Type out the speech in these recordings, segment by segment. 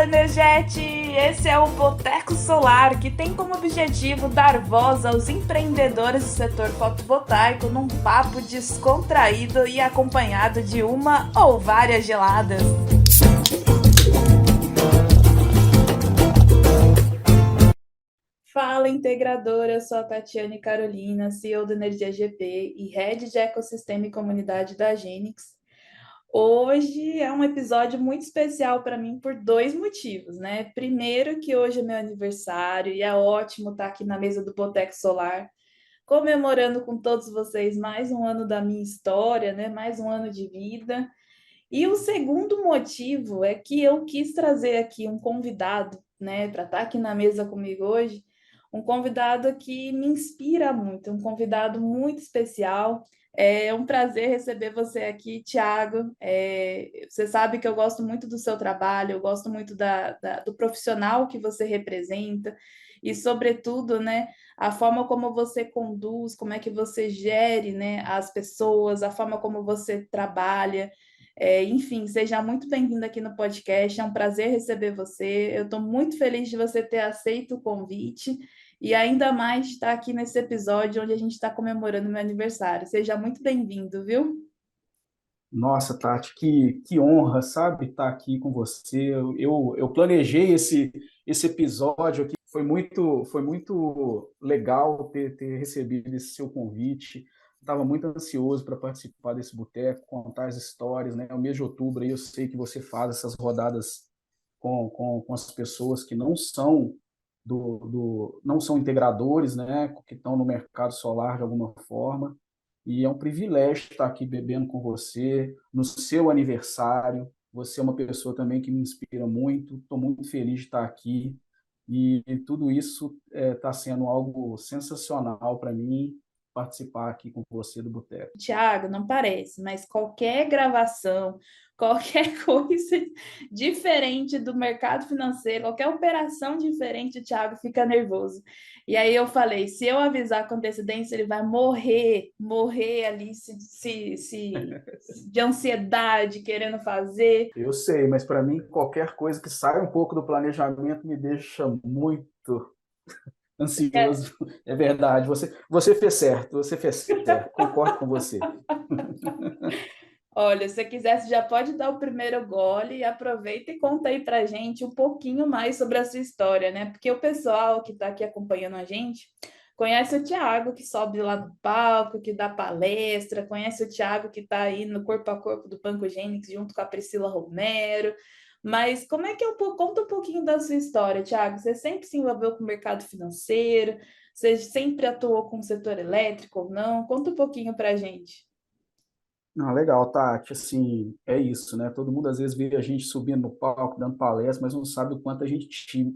Energete! Esse é o Boteco Solar, que tem como objetivo dar voz aos empreendedores do setor fotovoltaico num papo descontraído e acompanhado de uma ou várias geladas. Fala, integradora! Eu sou a Tatiane Carolina, CEO do Energia GP e Head de Ecossistema e Comunidade da Genix. Hoje é um episódio muito especial para mim por dois motivos, né? Primeiro, que hoje é meu aniversário e é ótimo estar aqui na mesa do Boteco Solar, comemorando com todos vocês mais um ano da minha história, né? Mais um ano de vida. E o segundo motivo é que eu quis trazer aqui um convidado, né, para estar aqui na mesa comigo hoje, um convidado que me inspira muito, um convidado muito especial. É um prazer receber você aqui, Thiago. Você sabe que eu gosto muito do seu trabalho, eu gosto muito do profissional que você representa e, sobretudo, né, a forma como você conduz, como é que você gere, né, as pessoas, a forma como você trabalha. Enfim, seja muito bem-vindo aqui no podcast. É um prazer receber você. Eu estou muito feliz de você ter aceito o convite e ainda mais de estar aqui nesse episódio onde a gente está comemorando meu aniversário. Seja muito bem-vindo, viu? Nossa, Tati, que honra, sabe, estar aqui com você. Eu planejei esse episódio aqui. Foi muito legal ter recebido esse seu convite. Estava muito ansioso para participar desse boteco, contar as histórias, né? O mês de outubro aí eu sei que você faz essas rodadas com as pessoas que não são não são integradores, né? Que estão no mercado solar de alguma forma. E é um privilégio estar aqui bebendo com você no seu aniversário. Você é uma pessoa também que me inspira muito. Estou muito feliz de estar aqui. E tudo isso está sendo algo sensacional para mim participar aqui com você do Boteco. Tiago, não parece, mas qualquer gravação, qualquer coisa diferente do mercado financeiro, qualquer operação diferente, o Thiago fica nervoso. E aí eu falei, se eu avisar com antecedência, ele vai morrer ali de ansiedade, querendo fazer. Eu sei, mas para mim qualquer coisa que saia um pouco do planejamento me deixa muito ansioso. É verdade. Você fez certo. Você fez certo. Concordo com você. Olha, se você quiser, você já pode dar o primeiro gole e aproveita e conta aí pra gente um pouquinho mais sobre a sua história, né? Porque o pessoal que está aqui acompanhando a gente conhece o Thiago, que sobe lá no palco, que dá palestra, conhece o Thiago que está aí no corpo a corpo do Banco Gênix junto com a Priscila Romero. Mas como é que é conta um pouquinho da sua história, Thiago? Você sempre se envolveu com o mercado financeiro? Você sempre atuou com o setor elétrico ou não? Conta um pouquinho pra gente. Não, legal, Tati. Assim, é isso, né? Todo mundo às vezes vê a gente subindo no palco, dando palestra, mas não sabe o quanto a gente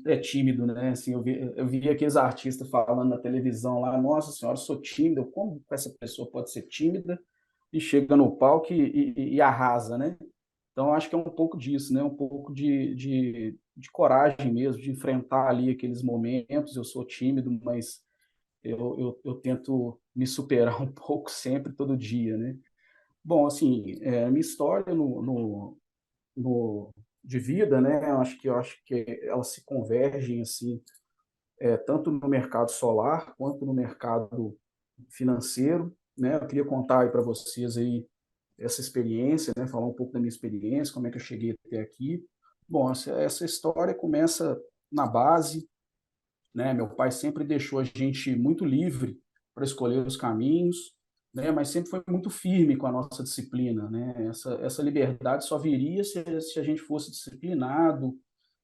é tímido, né? Assim, eu vi aqueles artistas falando na televisão lá, nossa senhora, eu sou tímido. Como essa pessoa pode ser tímida e chega no palco e arrasa, né? Então, eu acho que é um pouco disso, né? Um pouco de coragem mesmo, de enfrentar ali aqueles momentos. Eu sou tímido, mas eu tento me superar um pouco sempre, todo dia, né? Bom, assim, minha história de vida, né? Eu acho que elas se convergem assim, tanto no mercado solar quanto no mercado financeiro, né? Eu queria contar aí para vocês aí essa experiência, né? Falar um pouco da minha experiência, como é que eu cheguei até aqui. Bom, essa história começa na base, né? Meu pai sempre deixou a gente muito livre para escolher os caminhos, né? Mas sempre foi muito firme com a nossa disciplina, né? Essa liberdade só viria se a gente fosse disciplinado,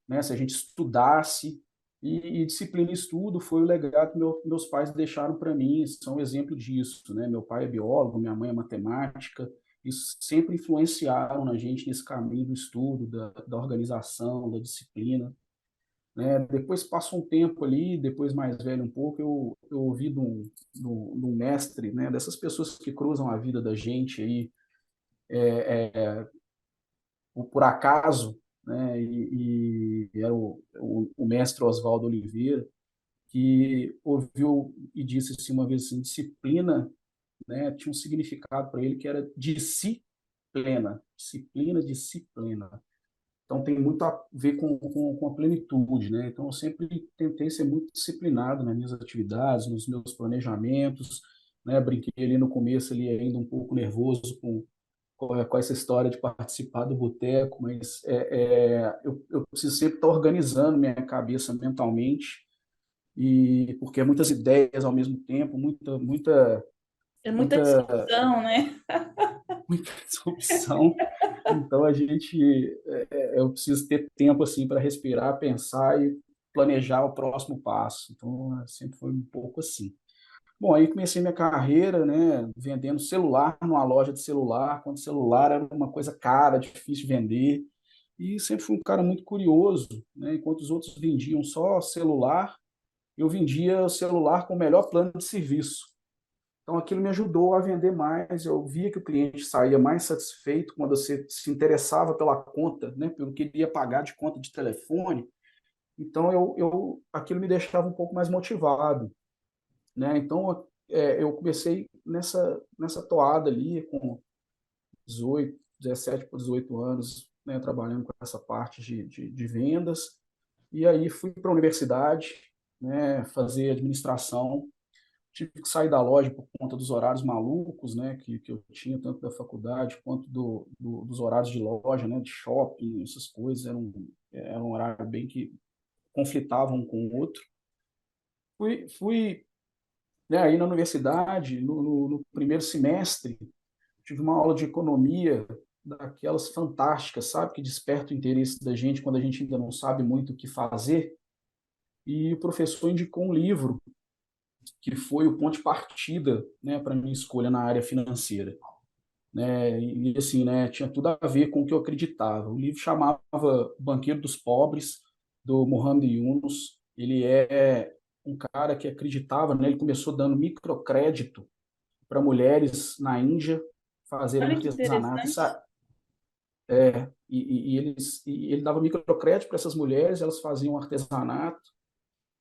né? Se a gente estudasse. E disciplina e estudo foi o legado que meus pais deixaram para mim, são um exemplo disso, né? Meu pai é biólogo, minha mãe é matemática, isso sempre influenciaram na gente nesse caminho do estudo, da organização, da disciplina, né? Depois passa um tempo ali, depois mais velho um pouco, eu ouvi de um mestre, né? Dessas pessoas que cruzam a vida da gente aí por acaso, né? E era o mestre Oswaldo Oliveira, que ouviu e disse assim, uma vez assim, disciplina, né? Tinha um significado para ele que era disciplina, disciplina, disciplina. Então, tem muito a ver com a plenitude, né? Então, eu sempre tentei ser muito disciplinado nas minhas atividades, nos meus planejamentos, né? Brinquei ali no começo, ali ainda um pouco nervoso com essa história de participar do boteco, mas eu preciso sempre estar organizando minha cabeça mentalmente, e porque é muitas ideias ao mesmo tempo, É muita muita discussão, né? muita disrupção. Então eu preciso ter tempo assim para respirar, pensar e planejar o próximo passo. Então sempre foi um pouco assim. Bom, aí comecei minha carreira, né, vendendo celular numa loja de celular, quando celular era uma coisa cara, difícil de vender. E sempre fui um cara muito curioso, né? Enquanto os outros vendiam só celular, eu vendia o celular com o melhor plano de serviço. Então, aquilo me ajudou a vender mais. Eu via que o cliente saía mais satisfeito quando você se interessava pela conta, né, pelo que ele ia pagar de conta de telefone. Então, aquilo me deixava um pouco mais motivado, né? Então, eu comecei nessa toada ali, com 18, 17 por 18 anos, né, trabalhando com essa parte de vendas. E aí fui para a universidade, né, fazer administração. Tive que sair da loja por conta dos horários malucos, né, que eu tinha, tanto da faculdade quanto dos horários de loja, né, de shopping, essas coisas. Era um horário bem que conflitavam um com o outro. Fui, né, aí na universidade, no primeiro semestre, tive uma aula de economia daquelas fantásticas, sabe, que desperta o interesse da gente quando a gente ainda não sabe muito o que fazer. E o professor indicou um livro que foi o ponto de partida, né, para minha escolha na área financeira, né? E assim, né, tinha tudo a ver com o que eu acreditava. O livro chamava Banqueiro dos Pobres, do Muhammad Yunus. Ele é um cara que acreditava, né? Ele começou dando microcrédito para mulheres na Índia fazerem Olha que artesanato. interessante. E ele dava microcrédito para essas mulheres, elas faziam artesanato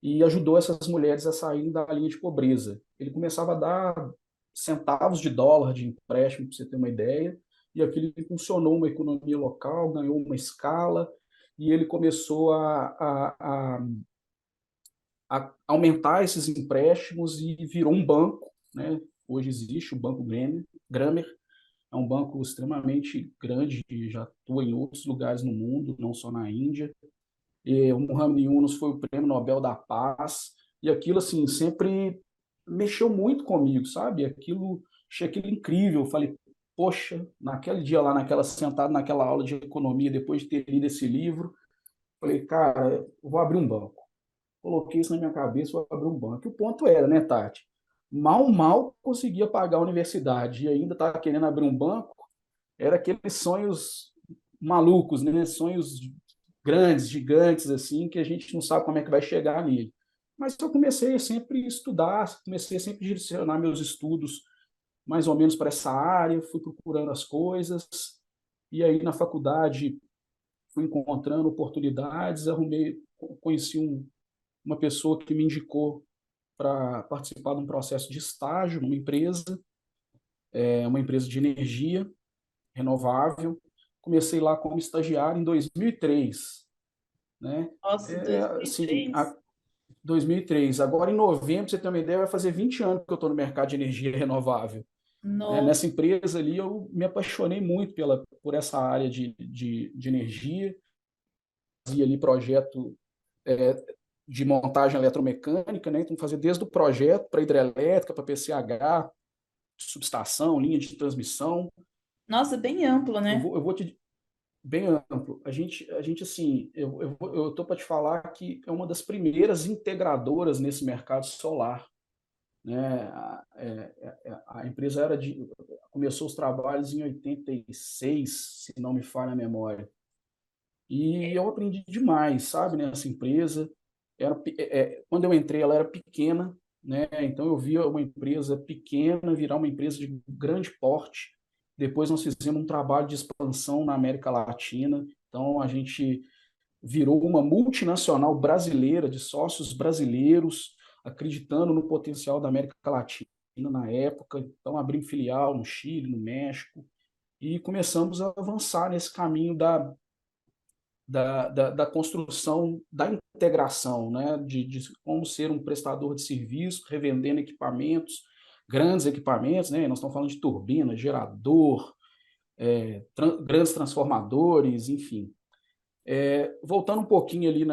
e ajudou essas mulheres a saírem da linha de pobreza. Ele começava a dar centavos de dólar de empréstimo, para você ter uma ideia, e aquilo impulsionou uma economia local, ganhou uma escala, e ele começou a aumentar esses empréstimos e virou um banco, né? Hoje existe o Banco Grammer, é um banco extremamente grande, que já atua em outros lugares no mundo, não só na Índia. E o Muhammad Yunus foi o Prêmio Nobel da Paz, e aquilo assim sempre mexeu muito comigo, sabe? Achei aquilo incrível. Eu falei, poxa, naquele dia lá, sentado naquela aula de economia, depois de ter lido esse livro, falei, cara, eu vou abrir um banco. Coloquei isso na minha cabeça, vou abrir um banco. E o ponto era, né, Tati? Mal conseguia pagar a universidade e ainda estava querendo abrir um banco. Era aqueles sonhos malucos, né? Sonhos grandes, gigantes, assim, que a gente não sabe como é que vai chegar nele. Mas eu comecei sempre a estudar, comecei sempre a direcionar meus estudos mais ou menos para essa área, fui procurando as coisas, e aí na faculdade fui encontrando oportunidades, conheci uma pessoa que me indicou para participar de um processo de estágio numa empresa, uma empresa de energia renovável. Comecei lá como estagiário em 2003, né? Nossa, Assim, 2003. 2003. Agora, em novembro, você tem uma ideia, vai fazer 20 anos que eu estou no mercado de energia renovável. Né? Nossa, Nessa empresa ali, eu me apaixonei muito por essa área de energia. Fazia ali projeto de montagem eletromecânica, né? Então, fazia desde o projeto para hidrelétrica, para PCH, subestação, linha de transmissão. nossa, bem amplo, né? Eu vou te bem amplo. A gente assim, eu tô para te falar que é uma das primeiras integradoras nesse mercado solar, né? A empresa começou os trabalhos em 86, se não me falha a memória. E eu aprendi demais, sabe, nessa empresa. Quando eu entrei, ela era pequena, né? Então eu via uma empresa pequena virar uma empresa de grande porte. Depois nós fizemos um trabalho de expansão na América Latina. Então a gente virou uma multinacional brasileira, de sócios brasileiros, acreditando no potencial da América Latina na época. Então abrimos filial no Chile, no México, e começamos a avançar nesse caminho da construção da integração, né? De como ser um prestador de serviço, revendendo equipamentos, grandes equipamentos, né? Nós estamos falando de turbina, gerador, grandes transformadores, enfim. Voltando um pouquinho ali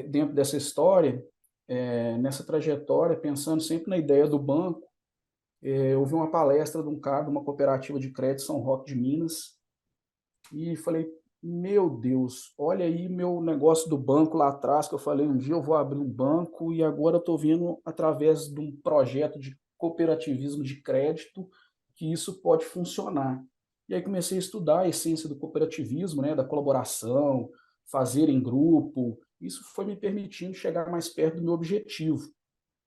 dentro dessa história, nessa trajetória, pensando sempre na ideia do banco, eu vi uma palestra de um cara de uma cooperativa de crédito São Roque de Minas e falei, meu Deus, olha aí meu negócio do banco lá atrás, que eu falei, um dia eu vou abrir um banco e agora eu estou vendo através de um projeto de cooperativismo de crédito que isso pode funcionar. E aí comecei a estudar a essência do cooperativismo, né, da colaboração, fazer em grupo. Isso foi me permitindo chegar mais perto do meu objetivo,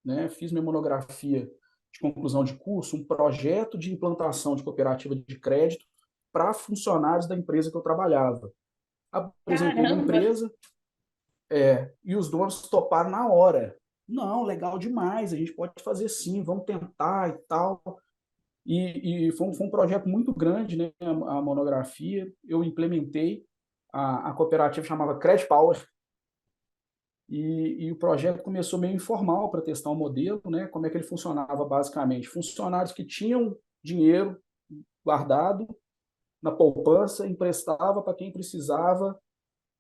né? Fiz minha monografia de conclusão de curso, um projeto de implantação de cooperativa de crédito para funcionários da empresa que eu trabalhava. Apresentei na Caramba! empresa, e os donos toparam na hora. Não, legal demais, a gente pode fazer sim, vamos tentar e tal. E foi um projeto muito grande, né, a monografia. Eu implementei, a cooperativa chamava Credit Power, e o projeto começou meio informal para testar o modelo, né, como é que ele funcionava basicamente. Funcionários que tinham dinheiro guardado na poupança, emprestava para quem precisava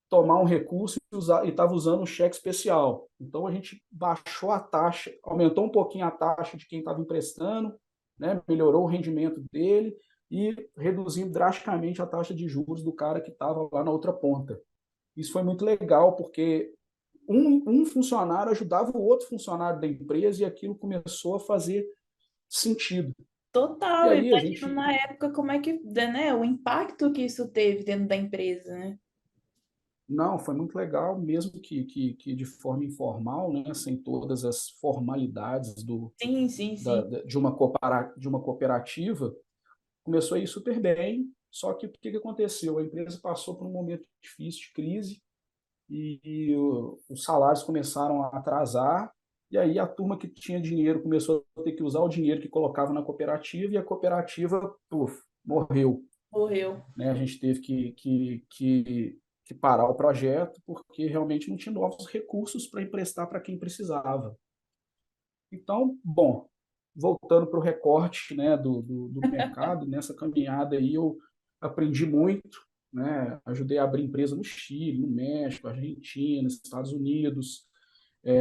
tomar um recurso e estava usando um cheque especial. Então a gente baixou a taxa, aumentou um pouquinho a taxa de quem estava emprestando, né, melhorou o rendimento dele e reduzindo drasticamente a taxa de juros do cara que estava lá na outra ponta. Isso foi muito legal, porque um funcionário ajudava o outro funcionário da empresa e aquilo começou a fazer sentido. E Total, eu aí a imagino gente. na época como é que, né, o impacto que isso teve dentro da empresa, né? Não, foi muito legal, mesmo que de forma informal, né, sem todas as formalidades Sim, sim, sim. de uma cooperativa, começou a ir super bem. Só que o que aconteceu? A empresa passou por um momento difícil de crise os salários começaram a atrasar, e aí a turma que tinha dinheiro começou a ter que usar o dinheiro que colocava na cooperativa, e a cooperativa, puf, morreu. Morreu. Né? A gente teve que parar o projeto, porque realmente não tinha novos recursos para emprestar para quem precisava. Então, bom, voltando para o recorte, né, do mercado, nessa caminhada aí eu aprendi muito, né, ajudei a abrir empresa no Chile, no México, Argentina, Estados Unidos,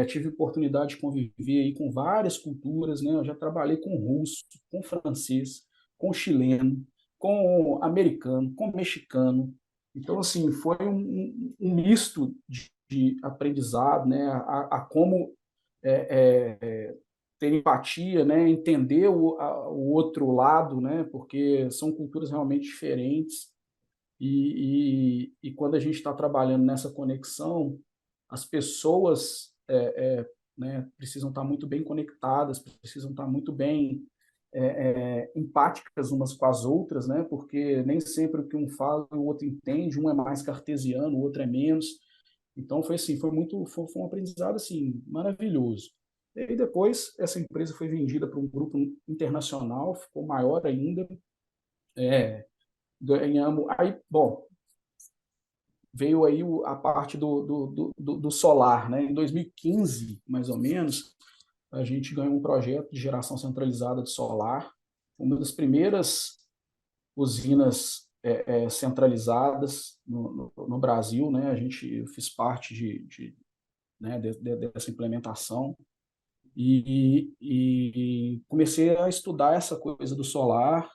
tive oportunidade de conviver aí com várias culturas, né, eu já trabalhei com russo, com francês, com chileno, com americano, com mexicano, então assim, foi um misto de aprendizado, né, a como ter empatia, né, entender o outro lado, né, porque são culturas realmente diferentes e quando a gente está trabalhando nessa conexão, as pessoas né, precisam estar muito bem conectadas, precisam estar muito bem empáticas umas com as outras, né, porque nem sempre o que um fala o outro entende, um é mais cartesiano, o outro é menos. Então foi assim, foi um aprendizado assim maravilhoso. E aí depois essa empresa foi vendida para um grupo internacional, ficou maior ainda, ganhamos. Aí, bom, veio aí a parte do solar, né? Em 2015, mais ou menos, a gente ganhou um projeto de geração centralizada de solar, uma das primeiras usinas centralizadas no Brasil, né? Eu fiz parte né, dessa implementação e comecei a estudar essa coisa do solar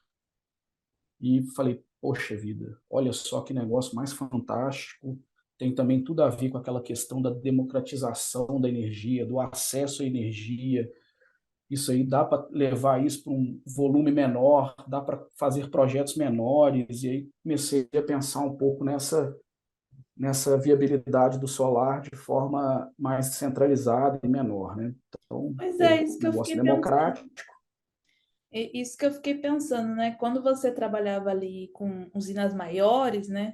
e falei, poxa vida, olha só que negócio mais fantástico. Tem também tudo a ver com aquela questão da democratização da energia, do acesso à energia. Isso aí dá para levar isso para um volume menor, dá para fazer projetos menores. E aí comecei a pensar um pouco nessa viabilidade do solar de forma mais centralizada e menor, né? Então, Pois é, pô, isso que eu negócio fiquei pensando. democrático. Isso que eu fiquei pensando, né? Quando você trabalhava ali com usinas maiores, né?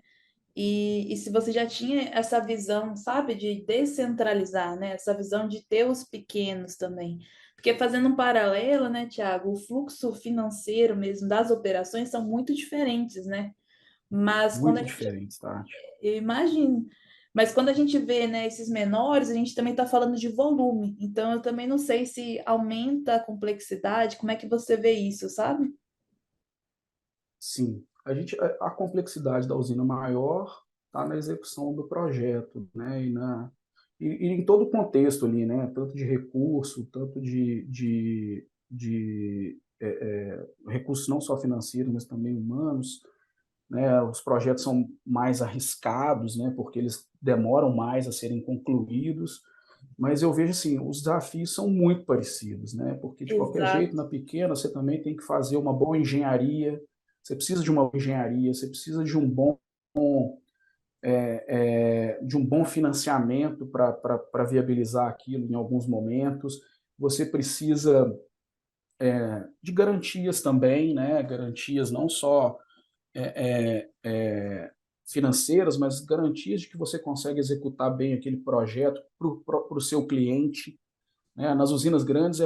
E se você já tinha essa visão, sabe, de descentralizar, né? Essa visão de ter os pequenos também. Porque fazendo um paralelo, né, Tiago, o fluxo financeiro mesmo das operações são muito diferentes, né? Mas quando a Muito gente, diferentes, Tati. eu imagino, mas quando a gente vê, né, esses menores, a gente também está falando de volume. Então, eu também não sei se aumenta a complexidade, como é que você vê isso, sabe? Sim, a complexidade da usina maior está na execução do projeto, né, e em todo o contexto ali, né, tanto de recurso, tanto de recursos não só financeiros, mas também humanos, né, os projetos são mais arriscados, né, porque eles demoram mais a serem concluídos, mas eu vejo assim, os desafios são muito parecidos, né, porque de qualquer jeito, Exato. na pequena, você também tem que fazer uma boa engenharia, você precisa de uma boa engenharia, você precisa de um bom financiamento para viabilizar aquilo em alguns momentos, você precisa de garantias também, né, garantias não só financeiras, mas garantias de que você consegue executar bem aquele projeto para o seu cliente. Né? Nas usinas grandes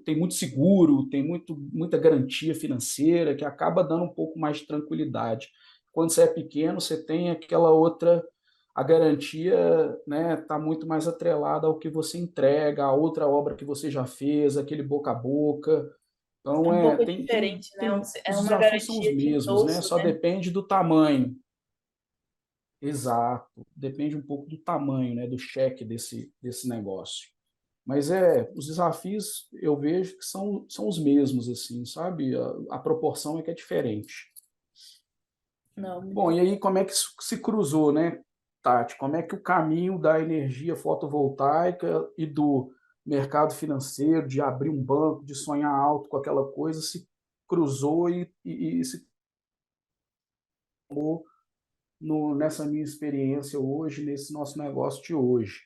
tem muito seguro, tem muita garantia financeira que acaba dando um pouco mais de tranquilidade. Quando você é pequeno, você tem aquela outra, a garantia está muito mais atrelada ao que você entrega, a outra obra que você já fez, aquele boca a boca. É Então, um pouco diferente, né? É os uma desafios são os garantia de mesmos, né? endosso, Só né? depende do tamanho. Exato. Depende um pouco do tamanho, né, do cheque desse negócio. Mas os desafios eu vejo que são os mesmos, assim, sabe? A proporção é que é diferente. Não, Bom, muito. e aí como é que isso se cruzou, né, Tati? Como é que o caminho da energia fotovoltaica e do mercado financeiro, de abrir um banco, de sonhar alto com aquela coisa, se cruzou e se tomou nessa minha experiência hoje, nesse nosso negócio de hoje?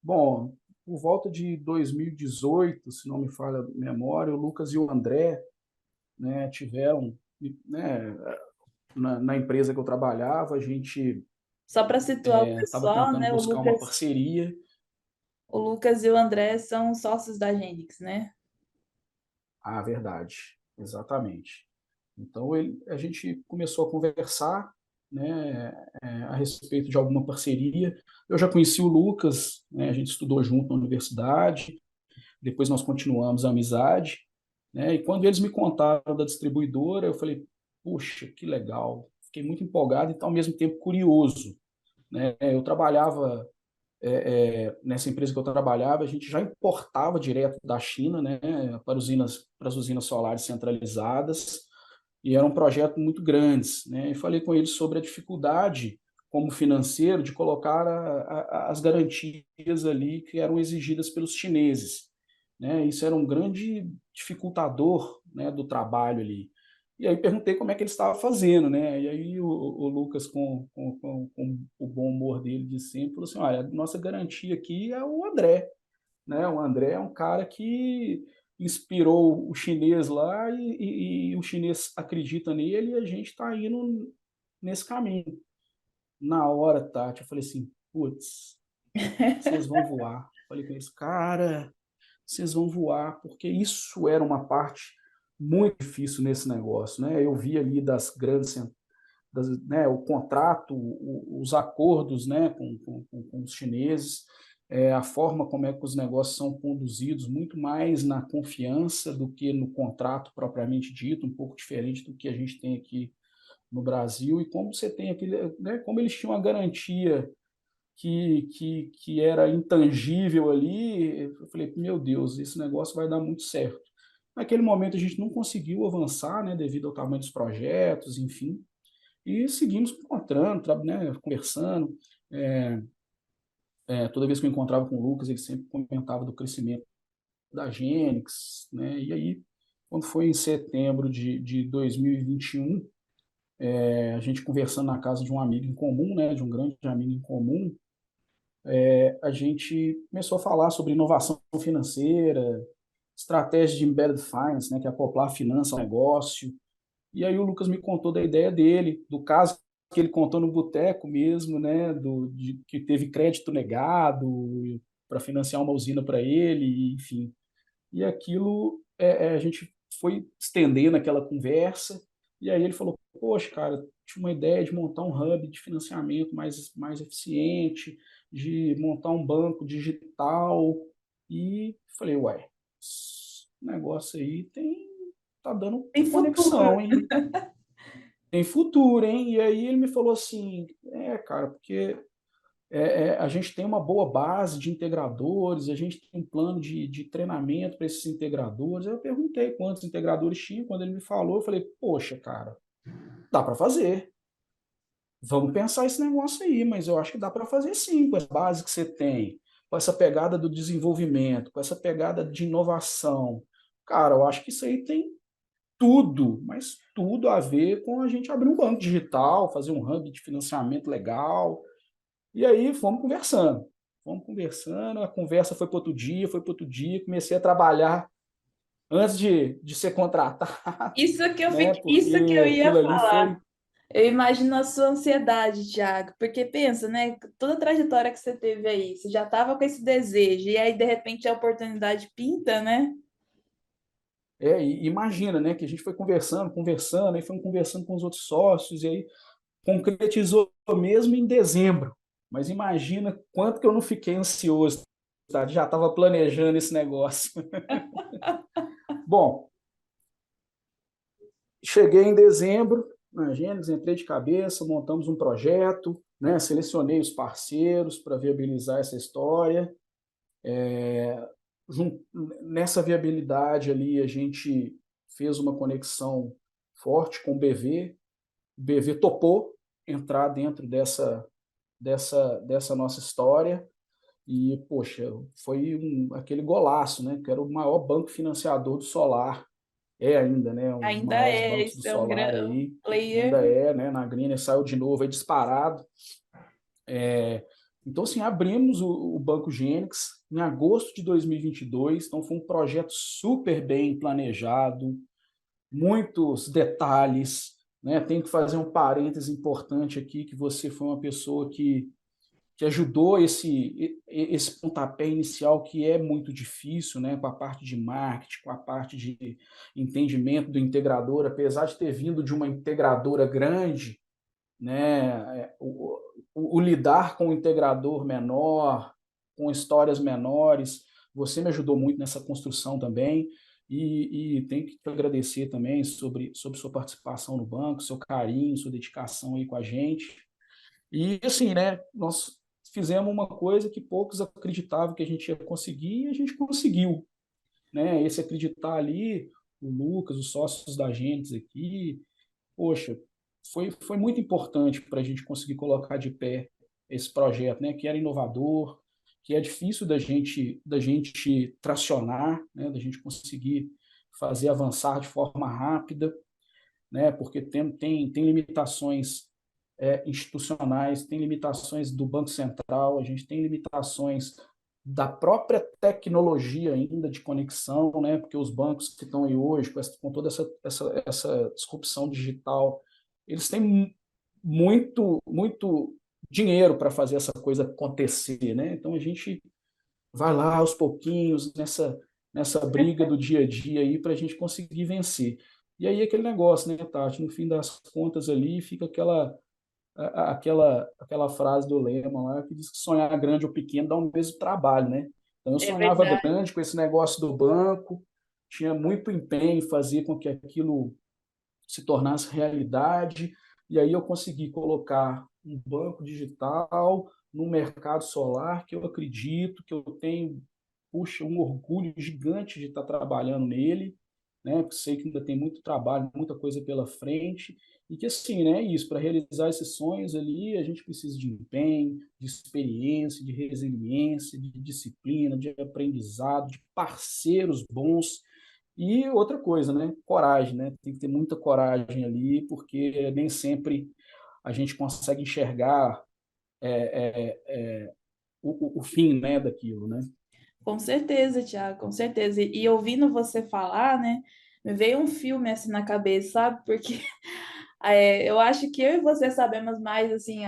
Bom, por volta de 2018, se não me falha a memória, o Lucas e o André, né, tiveram, né, na empresa que eu trabalhava, a gente Só para situar o estava pessoal, tentando né? buscar uma parceria. O Lucas e o André são sócios da Genix, né? Ah, verdade, exatamente. Então a gente começou a conversar, né, a respeito de alguma parceria. Eu já conheci o Lucas, né, a gente estudou junto na universidade, depois nós continuamos a amizade, né, e quando eles me contaram da distribuidora, eu falei, puxa, que legal. Fiquei muito empolgado e ao mesmo tempo curioso, né? Eu trabalhava nessa empresa que eu trabalhava, a gente já importava direto da China, né, para as usinas solares centralizadas, e eram um projeto muito grandes, né? E falei com eles sobre a dificuldade, como financeiro, de colocar as garantias ali que eram exigidas pelos chineses, né? Isso era um grande dificultador, né, do trabalho ali. E aí perguntei como é que ele estava fazendo, né? E aí o Lucas, com o bom humor dele de sempre, falou assim: olha, a nossa garantia aqui é o André, né? O André é um cara que inspirou o chinês lá e o chinês acredita nele e a gente está indo nesse caminho. Na hora, Tati, eu falei assim, putz, vocês vão voar. Falei com eles, cara, vocês vão voar, porque isso era uma parte muito difícil nesse negócio, né? Eu vi ali das grandes, né, o contrato, os acordos, né, com os chineses, a forma como é que os negócios são conduzidos, muito mais na confiança do que no contrato propriamente dito, um pouco diferente do que a gente tem aqui no Brasil, e como você tem aquele, né, como eles tinham a garantia que era intangível ali, eu falei, meu Deus, esse negócio vai dar muito certo. Naquele momento a gente não conseguiu avançar, né, devido ao tamanho dos projetos, enfim, e seguimos encontrando, né, conversando. É, toda vez que eu encontrava com o Lucas, ele sempre comentava do crescimento da Gênix, né? E aí, quando foi em setembro de 2021, a gente conversando na casa de um amigo em comum, né, de um grande amigo em comum, a gente começou a falar sobre inovação financeira, estratégia de embedded finance, né, que é acoplar a finança ao negócio. E aí o Lucas me contou da ideia dele, do caso que ele contou no boteco mesmo, né, que teve crédito negado para financiar uma usina para ele, enfim. E aquilo a gente foi estendendo aquela conversa, E aí ele falou, poxa, cara, tinha uma ideia de montar um hub de financiamento mais eficiente, de montar um banco digital. E falei, ué, esse negócio aí tá dando Tem futuro. conexão, hein? Tem futuro, hein? E aí ele me falou assim, cara, porque a gente tem uma boa base de integradores, a gente tem um plano de treinamento para esses integradores. Aí eu perguntei quantos integradores tinha, quando ele me falou, eu falei, poxa, cara, dá para fazer. Vamos pensar esse negócio aí, mas eu acho que dá para fazer sim, com essa base que você tem, com essa pegada do desenvolvimento, com essa pegada de inovação. Cara, eu acho que isso aí tem tudo, mas tudo a ver com a gente abrir um banco digital, fazer um hub de financiamento legal. E aí fomos conversando. Fomos conversando, a conversa foi para outro dia, comecei a trabalhar antes de ser contratado, né? Isso que eu Porque ia aquilo ali falar. foi. Eu imagino a sua ansiedade, Thiago, porque pensa, né? Toda a trajetória que você teve aí, você já estava com esse desejo, e aí de repente a oportunidade pinta, né? E imagina, né? Que a gente foi conversando, conversando, aí fomos conversando com os outros sócios, e aí concretizou mesmo em dezembro. Mas imagina quanto que eu não fiquei ansioso, tá? Já estava planejando esse negócio. Bom, cheguei em dezembro na Gênesis, entrei de cabeça, montamos um projeto, né? Selecionei os parceiros para viabilizar essa história. Nessa viabilidade ali, a gente fez uma conexão forte com o BV. O BV topou entrar dentro dessa nossa história. E, poxa, foi aquele golaço, né? Que era o maior banco financiador do solar. É ainda, né? Um dos Ainda maiores é, bancos do isso é um solar grande aí. Ainda player. é, né? Na Greener saiu de novo, é disparado. Então, assim, abrimos o Banco Gênix em agosto de 2022. Então, foi um projeto super bem planejado, muitos detalhes, né? Tenho que fazer um parêntese importante aqui, que você foi uma pessoa que ajudou esse pontapé inicial que é muito difícil, né? Com a parte de marketing, com a parte de entendimento do integrador, apesar de ter vindo de uma integradora grande, né? O lidar com o integrador menor, com histórias menores, você me ajudou muito nessa construção também. E tenho que te agradecer também sobre sua participação no banco, seu carinho, sua dedicação aí com a gente. E assim, né, nós fizemos uma coisa que poucos acreditavam que a gente ia conseguir e a gente conseguiu, né? Esse acreditar ali, o Lucas, os sócios da Gênesis aqui, poxa, foi muito importante para a gente conseguir colocar de pé esse projeto, né? Que era inovador, que é difícil da gente tracionar, né? Da gente conseguir fazer avançar de forma rápida, né? Porque tem limitações institucionais, tem limitações do Banco Central, a gente tem limitações da própria tecnologia ainda de conexão, né? Porque os bancos que estão aí hoje, com toda essa disrupção digital, eles têm muito dinheiro para fazer essa coisa acontecer, né? Então a gente vai lá aos pouquinhos nessa briga do dia a dia aí para a gente conseguir vencer. E aí aquele negócio, né, Tati? No fim das contas ali fica aquela frase do Lema lá que diz que sonhar grande ou pequeno dá o mesmo trabalho, né? Então eu É sonhava verdade. grande com esse negócio do banco, tinha muito empenho em fazer com que aquilo se tornasse realidade, e aí eu consegui colocar um banco digital no mercado solar que eu acredito, que eu tenho, puxa, um orgulho gigante de estar trabalhando nele, né? Porque sei que ainda tem muito trabalho, muita coisa pela frente, e que assim, né, isso, para realizar esses sonhos ali, a gente precisa de empenho, de experiência, de resiliência, de disciplina, de aprendizado, de parceiros bons, e outra coisa, né? Coragem, né? Tem que ter muita coragem ali, porque nem sempre a gente consegue enxergar o fim, né, daquilo, né? Com certeza, Thiago, com certeza. E ouvindo você falar, né, me veio um filme assim na cabeça, sabe? Porque eu acho que eu e você sabemos mais, assim,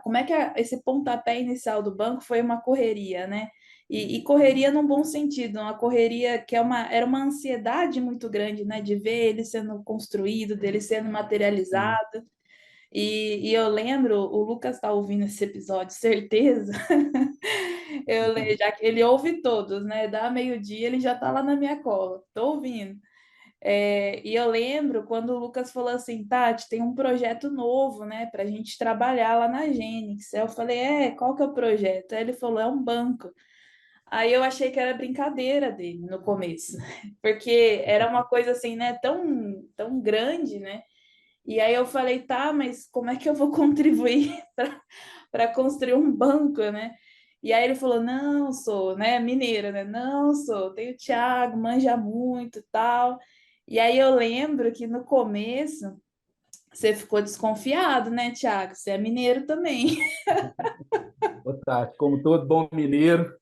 como é que esse pontapé inicial do banco foi uma correria, né? E correria num bom sentido, uma correria que era uma ansiedade muito grande, né, de ver ele sendo construído, dele sendo Sim. materializado. E eu lembro, o Lucas está ouvindo esse episódio, certeza. Já que ele ouve todos, né? Dá meio-dia, ele já está lá na minha cola. Tô ouvindo. E eu lembro quando o Lucas falou assim, Tati, tem um projeto novo, né, para a gente trabalhar lá na Gênix. Aí eu falei, qual que é o projeto? Aí ele falou, é um banco. Aí eu achei que era brincadeira dele no começo, porque era uma coisa assim, né, tão grande, né? E aí eu falei, tá, mas como é que eu vou contribuir para construir um banco, né? E aí ele falou, não, sou, né, mineira, né? Não, sou, tem o Thiago, manja muito, e tal. E aí eu lembro que no começo você ficou desconfiado, né, Thiago? Você é mineiro também. Ô, Tati, como todo bom mineiro,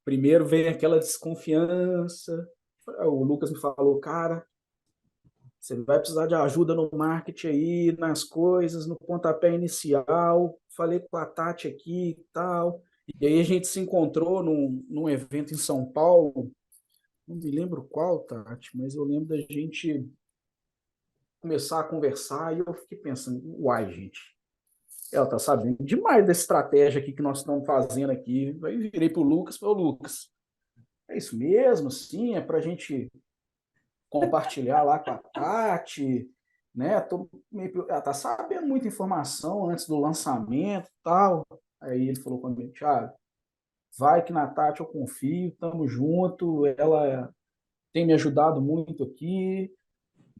primeiro vem aquela desconfiança. O Lucas me falou, cara, você vai precisar de ajuda no marketing aí, nas coisas, no pontapé inicial. Falei com a Tati aqui e tal. E aí a gente se encontrou num evento em São Paulo. Não me lembro qual, Tati, mas eu lembro da gente começar a conversar e eu fiquei pensando, uai, gente, ela tá sabendo demais da estratégia aqui que nós estamos fazendo aqui. Aí virei pro Lucas, falei, Lucas, é isso mesmo, sim, é para a gente compartilhar lá com a Tati, né? Ela tá sabendo muita informação antes do lançamento e tal. Aí ele falou comigo, Thiago, vai que na Tati eu confio, tamo junto, ela tem me ajudado muito aqui,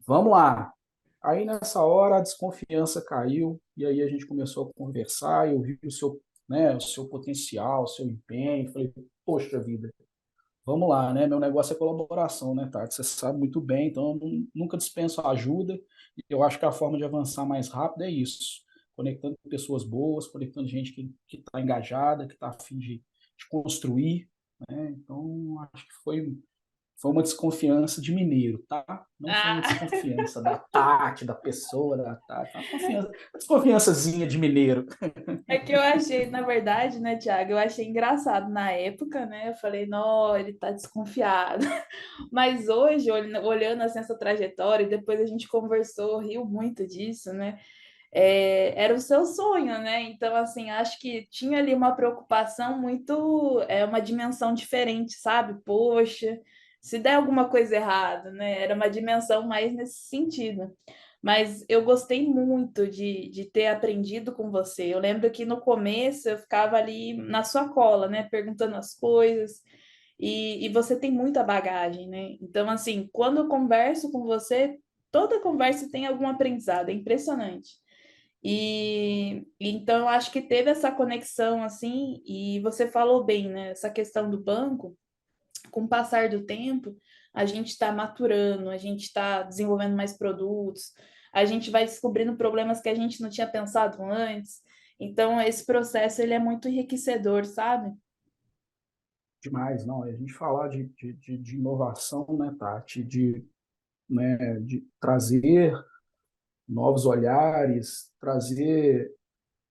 vamos lá. Aí nessa hora a desconfiança caiu e aí a gente começou a conversar, eu vi o seu, né, o seu potencial, o seu empenho, falei, poxa vida, vamos lá, né? Meu negócio é colaboração, né, Tati? Você sabe muito bem, então eu nunca dispenso ajuda. E eu acho que a forma de avançar mais rápido é isso. Conectando pessoas boas, conectando gente que está engajada, que está a fim de construir, né? Então, acho que foi uma desconfiança de mineiro, tá? Não foi uma Ah, desconfiança da Tati, da pessoa da Tati. Foi uma desconfiançazinha de mineiro. é que eu achei, na verdade, né, Thiago, eu achei engraçado na época, né? Eu falei, não, ele tá desconfiado. Mas hoje, olhando assim essa trajetória, e depois a gente conversou, riu muito disso, né? Era o seu sonho, né? Então, assim, acho que tinha ali uma preocupação muito, uma dimensão diferente, sabe? Poxa, se der alguma coisa errada, né? Era uma dimensão mais nesse sentido. Mas eu gostei muito de ter aprendido com você. Eu lembro que no começo eu ficava ali na sua cola, né? Perguntando as coisas. E você tem muita bagagem, né? Então, assim, quando eu converso com você, toda conversa tem algum aprendizado. É impressionante. Então eu acho que teve essa conexão assim, e você falou bem, né? Essa questão do banco, com o passar do tempo, a gente está maturando, a gente está desenvolvendo mais produtos, a gente vai descobrindo problemas que a gente não tinha pensado antes. Então esse processo ele é muito enriquecedor, sabe? Demais, não. A gente falar de inovação, né, Tati? De trazer novos olhares, trazer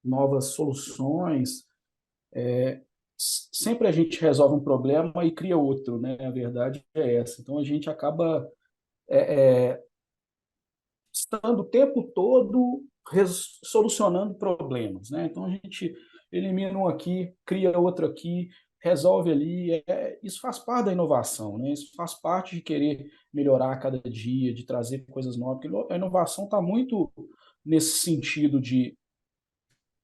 novas soluções. Sempre a gente resolve um problema e cria outro, né? A verdade é essa. Então a gente acaba estando o tempo todo solucionando problemas, né? Então a gente elimina um aqui, cria outro aqui, resolve ali. Isso faz parte da inovação, né? Isso faz parte de querer melhorar a cada dia, de trazer coisas novas. Porque a inovação está muito nesse sentido de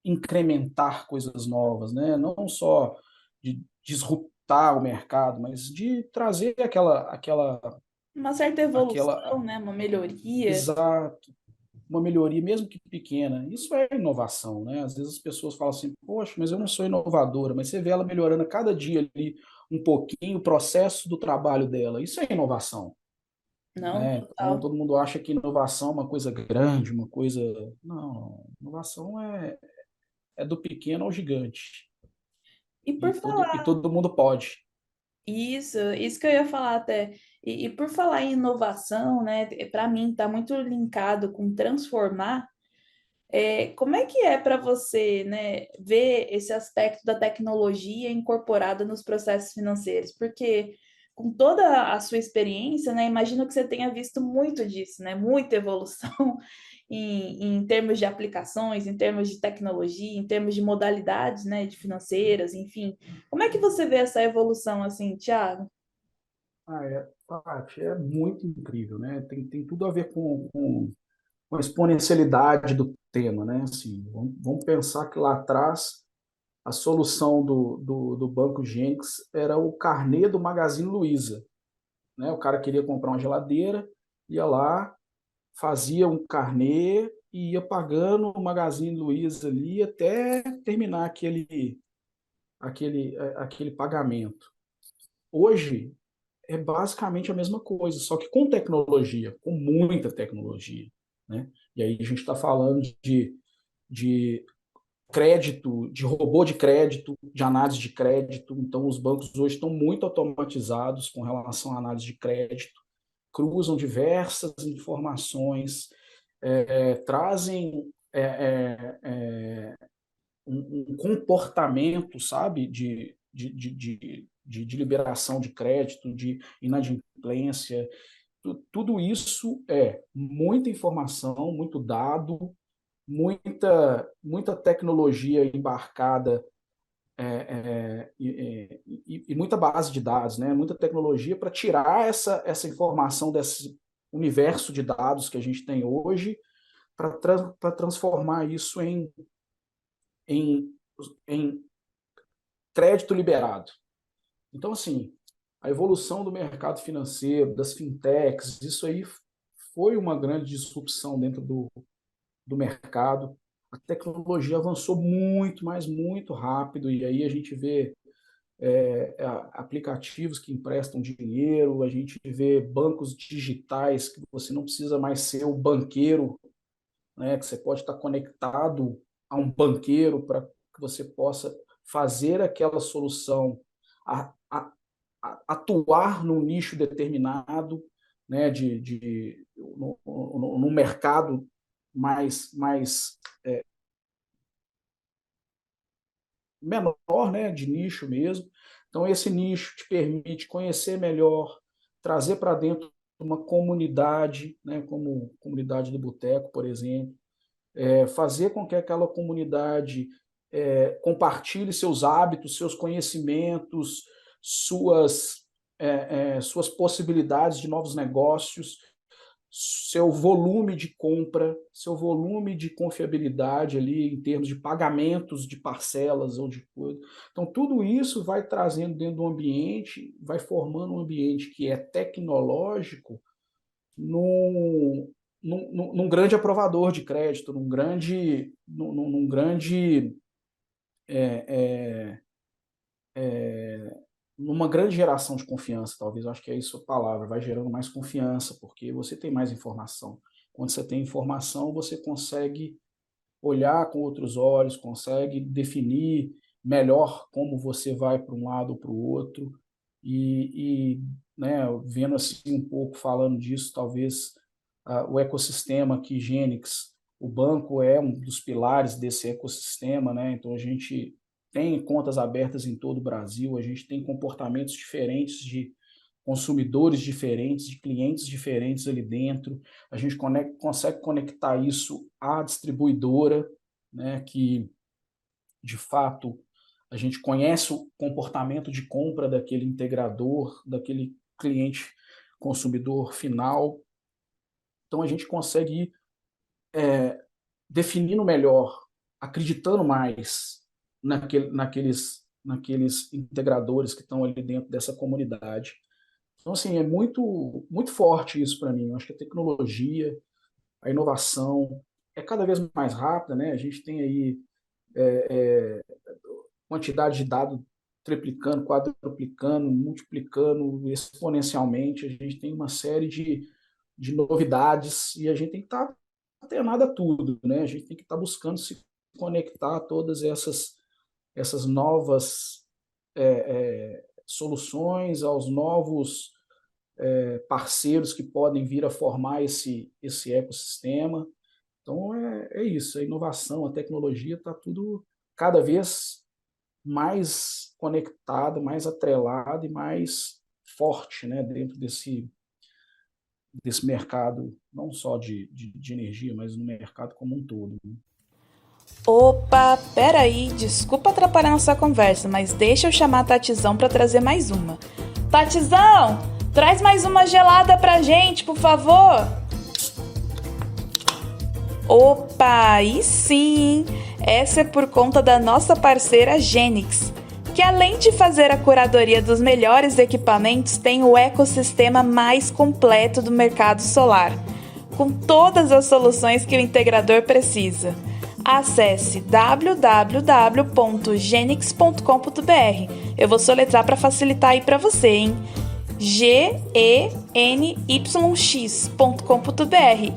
incrementar coisas novas, né? Não só de disruptar o mercado, mas de trazer Uma certa aquela evolução, né? Uma melhoria. exato, uma melhoria, mesmo que pequena. Isso é inovação, né? Às vezes as pessoas falam assim, poxa, mas eu não sou inovadora, mas você vê ela melhorando a cada dia ali um pouquinho o processo do trabalho dela. Isso é inovação, Não, né? Então total. todo mundo acha que inovação é uma coisa grande, uma coisa. Não, inovação é do pequeno ao gigante. E E por e falar todo mundo pode. isso que eu ia falar até. E por falar em inovação, né? Para mim está muito linkado com transformar. Como é que é para você, né, ver esse aspecto da tecnologia incorporada nos processos financeiros? Porque com toda a sua experiência, né, imagino que você tenha visto muito disso, né, muita evolução em termos de aplicações, em termos de tecnologia, em termos de modalidades, né, de financeiras, enfim. Como é que você vê essa evolução assim, Thiago? Paty, é muito incrível, né? Tem tudo a ver com a exponencialidade do tema, né? Assim, vamos pensar que lá atrás a solução do Banco Gênix era o carnê do Magazine Luiza, né? O cara queria comprar uma geladeira, ia lá, fazia um carnê e ia pagando o Magazine Luiza ali até terminar aquele pagamento. Hoje é basicamente a mesma coisa, só que com tecnologia, com muita tecnologia, né? E aí a gente está falando de crédito, de robô de crédito, de análise de crédito. Então, os bancos hoje estão muito automatizados com relação à análise de crédito, cruzam diversas informações, trazem um comportamento, sabe, de liberação de crédito, de inadimplência. Tudo isso é muita informação, muito dado, muita tecnologia embarcada e muita base de dados, né? Muita tecnologia para tirar essa informação desse universo de dados que a gente tem hoje para transformar isso em, em crédito liberado. Então, assim, a evolução do mercado financeiro, das fintechs, isso aí foi uma grande disrupção dentro do mercado. A tecnologia avançou muito, mas muito rápido, e aí a gente vê aplicativos que emprestam dinheiro, a gente vê bancos digitais que você não precisa mais ser o banqueiro, né, que você pode estar conectado a um banqueiro para que você possa fazer aquela solução, atuar num nicho determinado, né, no mercado mais menor, né, de nicho mesmo. Então, esse nicho te permite conhecer melhor, trazer para dentro uma comunidade, né, como a comunidade do Boteco, por exemplo, fazer com que aquela comunidade compartilhe seus hábitos, seus conhecimentos, suas possibilidades de novos negócios, seu volume de compra, seu volume de confiabilidade ali em termos de pagamentos de parcelas ou de coisa. Então, tudo isso vai trazendo dentro do ambiente, vai formando um ambiente que é tecnológico num grande aprovador de crédito, num grande é, numa grande geração de confiança, talvez, eu acho que é isso a palavra, vai gerando mais confiança, porque você tem mais informação. Quando você tem informação, você consegue olhar com outros olhos, consegue definir melhor como você vai para um lado ou para o outro, e né, vendo assim um pouco, falando disso, talvez o ecossistema que Genix, o banco é um dos pilares desse ecossistema, né? Então a gente tem contas abertas em todo o Brasil, a gente tem comportamentos diferentes de consumidores diferentes, de clientes diferentes ali dentro. A gente consegue conectar isso à distribuidora, né, que de fato a gente conhece o comportamento de compra daquele integrador, daquele cliente consumidor final. Então a gente consegue ir definindo melhor, acreditando mais naqueles integradores que estão ali dentro dessa comunidade. Então, assim, é muito forte isso para mim. Eu acho que a tecnologia, a inovação é cada vez mais rápida, né? A gente tem aí quantidade de dados triplicando, quadruplicando, multiplicando exponencialmente. A gente tem uma série de novidades e a gente tem que estar atenado a tudo, né? A gente tem que estar buscando se conectar a todas essas novas soluções, aos novos parceiros que podem vir a formar esse ecossistema. Então, é isso, a inovação, a tecnologia está tudo cada vez mais conectado, mais atrelado e mais forte, né, dentro desse mercado, não só de energia, mas no mercado como um todo, né? Opa, peraí, desculpa atrapalhar nossa conversa, mas deixa eu chamar a Tatizão para trazer mais uma. Tatizão, traz mais uma gelada pra gente, por favor. Opa, aí sim! Essa é por conta da nossa parceira Genix, que além de fazer a curadoria dos melhores equipamentos, tem o ecossistema mais completo do mercado solar, com todas as soluções que o integrador precisa. Acesse www.genix.com.br. Eu vou soletrar para facilitar aí para você, hein? GENYX.com.br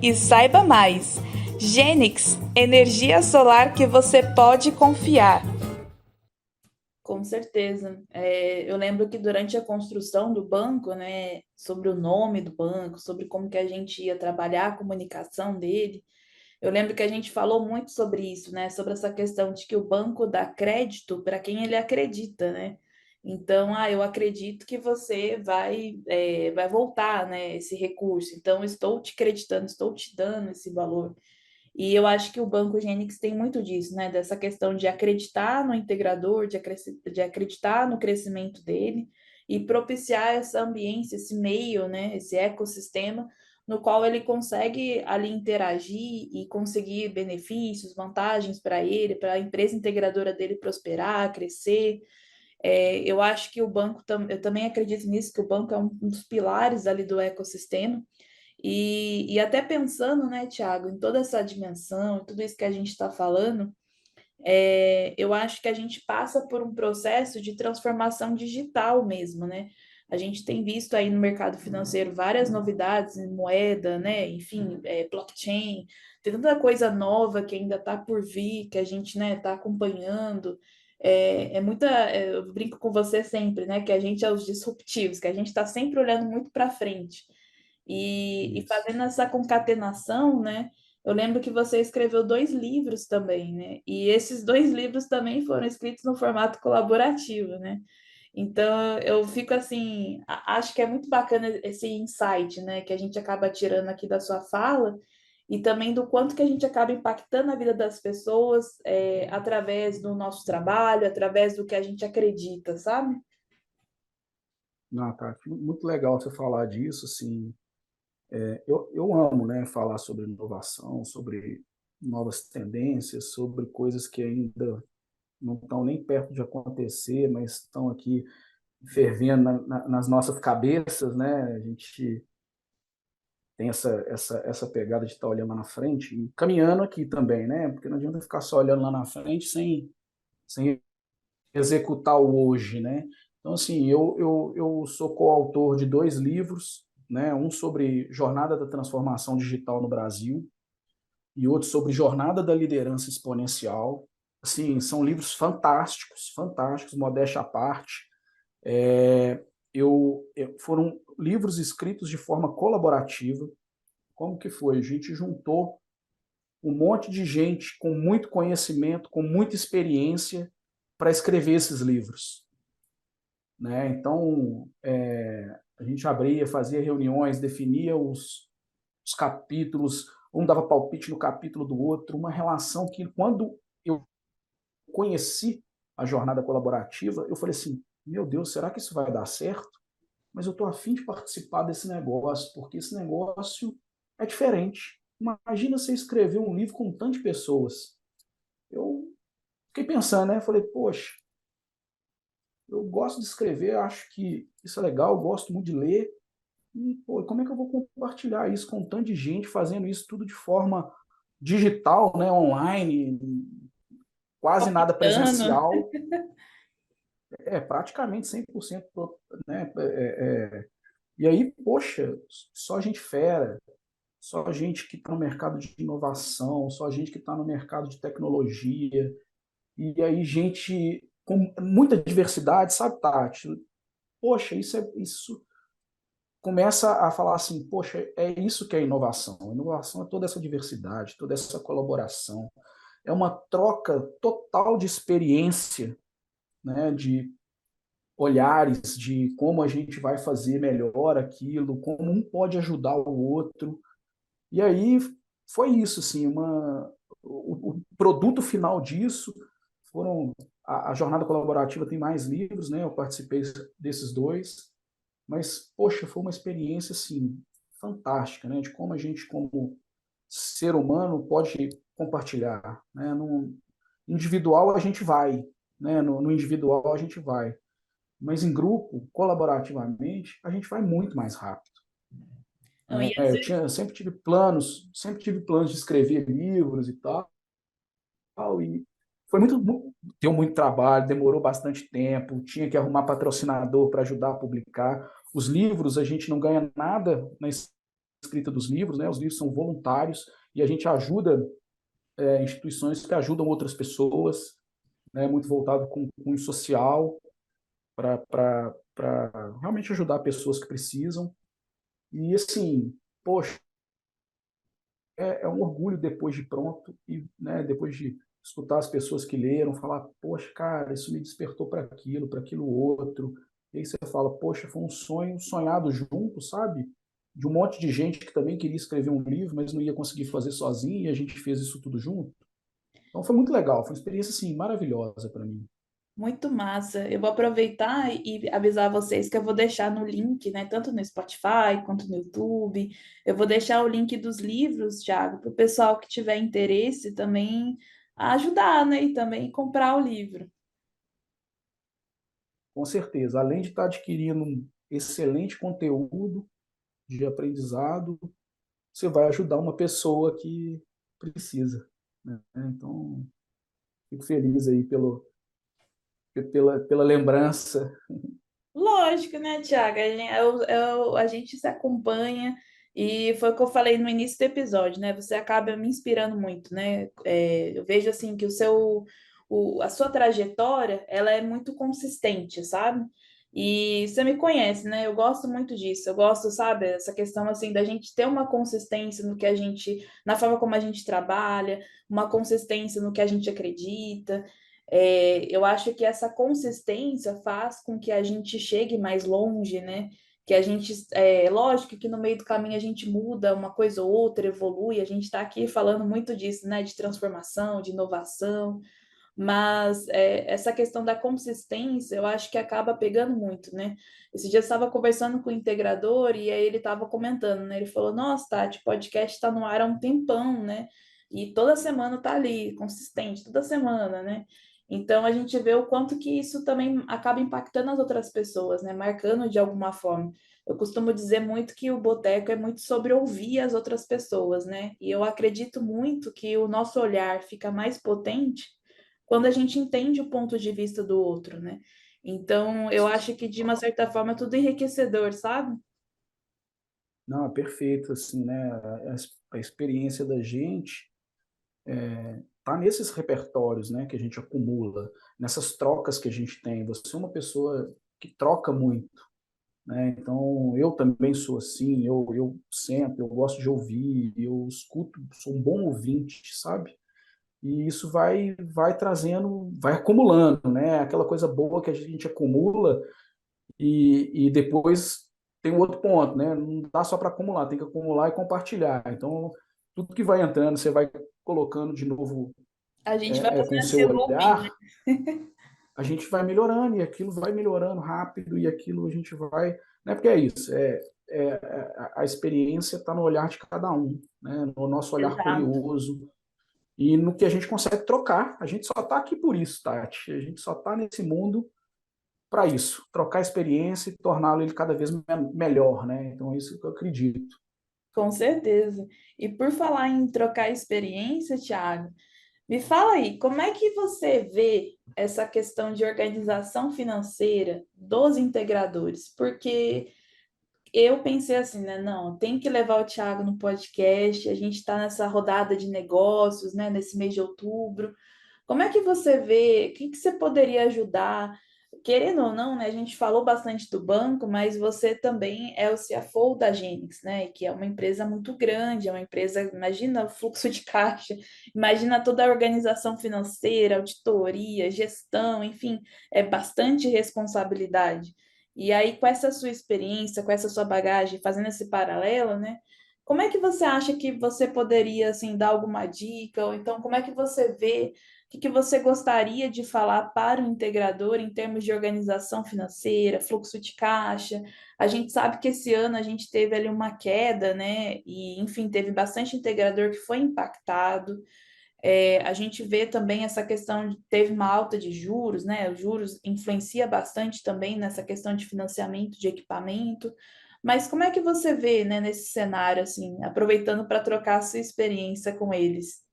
e saiba mais. Genix, energia solar que você pode confiar. Com certeza. Eu lembro que durante a construção do banco, né, sobre o nome do banco, sobre como que a gente ia trabalhar a comunicação dele, eu lembro que a gente falou muito sobre isso, né, sobre essa questão de que o banco dá crédito para quem ele acredita, né? Então, eu acredito que você vai voltar, né, esse recurso. Então, estou te acreditando, estou te dando esse valor. E eu acho que o Banco Gênix tem muito disso, né? Dessa questão de acreditar no integrador, de acreditar no crescimento dele e propiciar essa ambiência, esse meio, né? Esse ecossistema no qual ele consegue ali interagir e conseguir benefícios, vantagens para ele, para a empresa integradora dele prosperar, crescer. Eu acho que eu também acredito nisso, que o banco é um dos pilares ali do ecossistema. E até pensando, né, Tiago, em toda essa dimensão, tudo isso que a gente está falando, eu acho que a gente passa por um processo de transformação digital mesmo, né? A gente tem visto aí no mercado financeiro várias novidades em moeda, né? Enfim, blockchain, tem tanta coisa nova que ainda está por vir, que a gente, né, está acompanhando. Eu brinco com você sempre, né? Que a gente é os disruptivos, que a gente está sempre olhando muito para frente. E Isso. fazendo essa concatenação, né? Eu lembro que você escreveu 2 livros também, né? E esses 2 livros também foram escritos no formato colaborativo, né? Então eu fico assim, acho que é muito bacana esse insight, né? Que a gente acaba tirando aqui da sua fala e também do quanto que a gente acaba impactando a vida das pessoas através do nosso trabalho, através do que a gente acredita, sabe? Não, tá, muito legal você falar disso, assim, eu amo, né, falar sobre inovação, sobre novas tendências, sobre coisas que ainda não estão nem perto de acontecer, mas estão aqui fervendo nas nossas cabeças, né? A gente tem essa pegada de estar olhando lá na frente e caminhando aqui também, né? Porque não adianta ficar só olhando lá na frente sem executar o hoje, né? Então, assim, eu sou coautor de 2 livros, né? Um sobre jornada da transformação digital no Brasil e outro sobre jornada da liderança exponencial. Assim, são livros fantásticos, fantásticos, modéstia à parte. É, foram livros escritos de forma colaborativa. Como que foi? A gente juntou um monte de gente com muito conhecimento, com muita experiência para escrever esses livros, né? Então, a gente abria, fazia reuniões, definia os capítulos, um dava palpite no capítulo do outro, uma relação que, quando eu conheci a jornada colaborativa, eu falei assim, meu Deus, será que isso vai dar certo? Mas eu estou afim de participar desse negócio, porque esse negócio é diferente. Imagina você escrever um livro com tantas pessoas. Eu fiquei pensando, né? Falei, poxa, eu gosto de escrever, acho que isso é legal, eu gosto muito de ler. E, pô, como é que eu vou compartilhar isso com tanta gente, fazendo isso tudo de forma digital, né? Online, quase nada Palpitando. presencial? Praticamente 100%, né? E aí, poxa, só gente fera, só gente que está no mercado de inovação, só gente que está no mercado de tecnologia, e aí gente com muita diversidade, sabe, Tati? Poxa, isso começa a falar assim, poxa, é isso que é inovação. A inovação é toda essa diversidade, toda essa colaboração, é uma troca total de experiência, né, de olhares, de como a gente vai fazer melhor aquilo, como um pode ajudar o outro. E aí foi isso, assim, o produto final disso foram a jornada colaborativa tem mais livros, né? Eu participei desses dois, mas poxa, foi uma experiência assim fantástica, né? De como a gente, como ser humano, pode compartilhar, né? No individual a gente vai, né? No individual a gente vai, mas em grupo, colaborativamente, a gente vai muito mais rápido. Não, e às vezes Eu sempre tive planos de escrever livros e tal, e foi deu muito trabalho, demorou bastante tempo, tinha que arrumar patrocinador para ajudar a publicar. Os livros, a gente não ganha nada na escrita dos livros, né? Os livros são voluntários e a gente ajuda instituições que ajudam outras pessoas, né? Muito voltado com cunho social, para realmente ajudar pessoas que precisam. E assim, poxa, é um orgulho depois de pronto e, né, depois de escutar as pessoas que leram, falar, poxa, cara, isso me despertou para aquilo outro. E aí você fala, poxa, foi um sonho sonhado junto, sabe? De um monte de gente que também queria escrever um livro, mas não ia conseguir fazer sozinho, e a gente fez isso tudo junto. Então foi muito legal, foi uma experiência assim maravilhosa para mim. muito massa. Eu vou aproveitar e avisar vocês que eu vou deixar no link, né, tanto no Spotify quanto no YouTube. Eu vou deixar o link dos livros, Thiago, para o pessoal que tiver interesse também ajudar, né, e também comprar o livro. Com certeza, além de estar adquirindo um excelente conteúdo de aprendizado, você vai ajudar uma pessoa que precisa, né? Então, fico feliz aí pela lembrança. Lógico, né, Tiago? A gente se acompanha e foi o que eu falei no início do episódio, né? Você acaba me inspirando muito, né? Eu vejo assim que a sua trajetória, ela é muito consistente, sabe? E você me conhece, né? Eu gosto muito disso. Eu gosto, sabe, essa questão assim da gente ter uma consistência no que a gente, na forma como a gente trabalha, uma consistência no que a gente acredita. Eu acho que essa consistência faz com que a gente chegue mais longe, né? Que a gente, lógico que no meio do caminho a gente muda uma coisa ou outra, evolui, a gente está aqui falando muito disso, né? De transformação, de inovação, mas essa questão da consistência eu acho que acaba pegando muito, né? Esse dia eu estava conversando com o integrador e aí ele estava comentando, né? Ele falou: Nossa, Tati, podcast está no ar há um tempão, né? E toda semana tá ali, consistente, toda semana, né? Então a gente vê o quanto que isso também acaba impactando as outras pessoas, né? Marcando de alguma forma. Eu costumo dizer muito que o boteco é muito sobre ouvir as outras pessoas, né? E eu acredito muito que o nosso olhar fica mais potente quando a gente entende o ponto de vista do outro, né? Então, eu acho que de uma certa forma é tudo enriquecedor, sabe? Não, é perfeito, assim, né? A experiência da gente tá nesses repertórios, né, que a gente acumula, nessas trocas que a gente tem. Você é uma pessoa que troca muito, né? Então, eu também sou assim, eu sento, eu gosto de ouvir, eu escuto, sou um bom ouvinte, sabe? E isso vai trazendo, vai acumulando, né? Aquela coisa boa que a gente acumula e depois tem um outro ponto, né? Não dá só para acumular, tem que acumular e compartilhar. Então, tudo que vai entrando, você vai colocando de novo A gente vai com o fazendo esse seu looping, né? olhar, a gente vai melhorando e aquilo vai melhorando rápido e aquilo a gente vai, né? Porque é isso, a experiência está no olhar de cada um, né? No nosso olhar Exato. curioso e no que a gente consegue trocar. A gente só está aqui por isso, Tati. A gente só está nesse mundo para isso, trocar experiência e torná-lo ele cada vez melhor, né? Então é isso que eu acredito. Com certeza. E por falar em trocar experiência, Thiago, me fala aí, como é que você vê essa questão de organização financeira dos integradores? Porque eu pensei assim, né? Não, tem que levar o Thiago no podcast. A gente está nessa rodada de negócios, né? Nesse mês de outubro. Como é que você vê? O que que você poderia ajudar? querendo ou não, né, a gente falou bastante do banco, mas você também é o CFO da Genix, né, que é uma empresa muito grande, é uma empresa, imagina o fluxo de caixa, imagina toda a organização financeira, auditoria, gestão, enfim, é bastante responsabilidade. E aí, com essa sua experiência, com essa sua bagagem, fazendo esse paralelo, né, como é que você acha que você poderia, assim, dar alguma dica, ou então como é que você vê que você gostaria de falar para o integrador em termos de organização financeira, fluxo de caixa? A gente sabe que esse ano a gente teve ali uma queda, né? E, enfim, teve bastante integrador que foi impactado. A gente vê também essa questão de teve uma alta de juros, né? Os juros influencia bastante também nessa questão de financiamento de equipamento. Mas como é que você vê, né, nesse cenário, assim, aproveitando para trocar a sua experiência com eles?